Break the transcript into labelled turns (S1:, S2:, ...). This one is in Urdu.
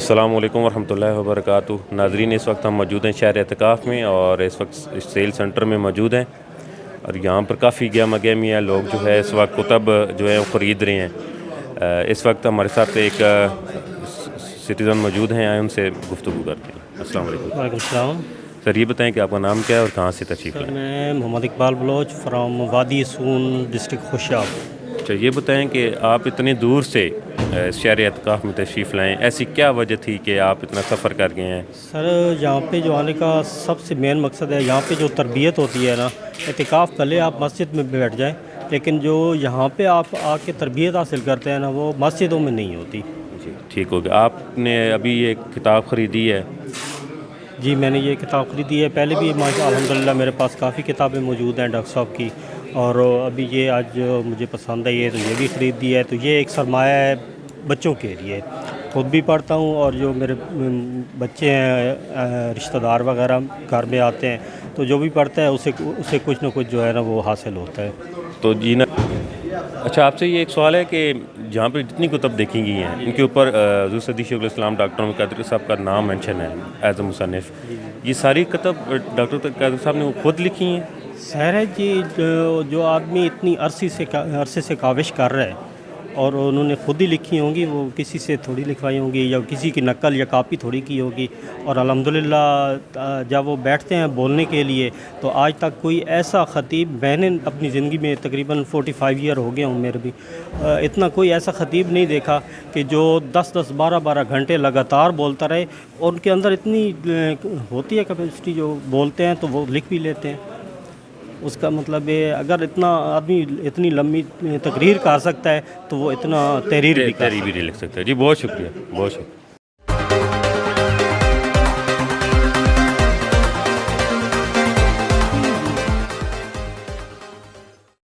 S1: السلام علیکم ورحمۃ اللہ وبرکاتہ۔ ناظرین، اس وقت ہم موجود ہیں شہر اعتکاف میں اور اس وقت سیل سنٹر میں موجود ہیں اور یہاں پر کافی گہما گہمی ہے، لوگ جو ہے اس وقت کتب جو ہے وہ خرید رہے ہیں۔ اس وقت ہمارے ساتھ ایک سٹیزن موجود ہیں، ان سے گفتگو کرتے ہیں۔ السلام علیکم۔
S2: وعلیکم السلام
S1: سر، یہ بتائیں کہ آپ کا نام کیا ہے اور کہاں سے تشریف
S2: سر،
S1: لائیں؟
S2: میں محمد اقبال بلوچ فرام وادی سون ڈسٹرکٹ خوشیاب۔
S1: اچھا، یہ بتائیں کہ آپ اتنی دور سے شہر اعتکاف میں تشریف لائیں، ایسی کیا وجہ تھی کہ آپ اتنا سفر کر گئے ہیں؟
S2: سر، یہاں پہ جو آنے کا سب سے مین مقصد ہے، یہاں پہ جو تربیت ہوتی ہے نا، اعتکاف پہلے آپ مسجد میں بیٹھ جائیں، لیکن جو یہاں پہ آپ آ کے تربیت حاصل کرتے ہیں نا، وہ مسجدوں میں نہیں ہوتی۔
S1: جی، ٹھیک ہو گیا۔ آپ نے ابھی یہ کتاب خریدی ہے؟
S2: جی، میں نے یہ کتاب خریدی ہے، پہلے بھی الحمدللہ میرے پاس کافی کتابیں موجود ہیں ڈاکٹر صاحب کی، اور ابھی یہ آج مجھے پسند ہے تو یہ بھی خرید دی ہے۔ تو یہ ایک سرمایہ ہے بچوں کے لیے، خود بھی پڑھتا ہوں اور جو میرے بچے ہیں، رشتہ دار وغیرہ گھر میں آتے ہیں، تو جو بھی پڑھتا ہے اسے کچھ نہ کچھ جو ہے نا وہ حاصل ہوتا ہے۔
S1: تو جی نا، اچھا، آپ سے یہ ایک سوال ہے کہ جہاں پہ جتنی کتب دیکھی گئی ہیں ان کے اوپر حضور صدی شیخ الاسلام ڈاکٹر محمد قادری صاحب کا نام مینشن ہے ایز اے مصنف۔ یہ ساری کتب ڈاکٹر قادری صاحب نے خود لکھی ہیں؟
S2: سہر ہے جی، جو آدمی اتنی عرصے سے کاوش کر رہا ہے اور انہوں نے خود ہی لکھی ہوں گی، وہ کسی سے تھوڑی لکھوائی ہوں گی یا کسی کی نقل یا کاپی تھوڑی کی ہوگی۔ اور الحمدللہ جب وہ بیٹھتے ہیں بولنے کے لیے، تو آج تک کوئی ایسا خطیب، میں نے اپنی زندگی میں تقریباً 45 ایئر ہو گیا ہوں میرے بھی، اتنا کوئی ایسا خطیب نہیں دیکھا کہ جو 10 12 گھنٹے لگاتار بولتا رہے، اور ان کے اندر اتنی ہوتی ہے کیپیسٹی، جو بولتے ہیں تو وہ لکھ بھی لیتے ہیں۔ اس کا مطلب ہے اگر اتنا آدمی اتنی لمبی تقریر کر سکتا ہے تو وہ اتنا تحریر بھی
S1: نہیں لکھ سکتا ہے۔ جی، بہت شکریہ، بہت شکریہ۔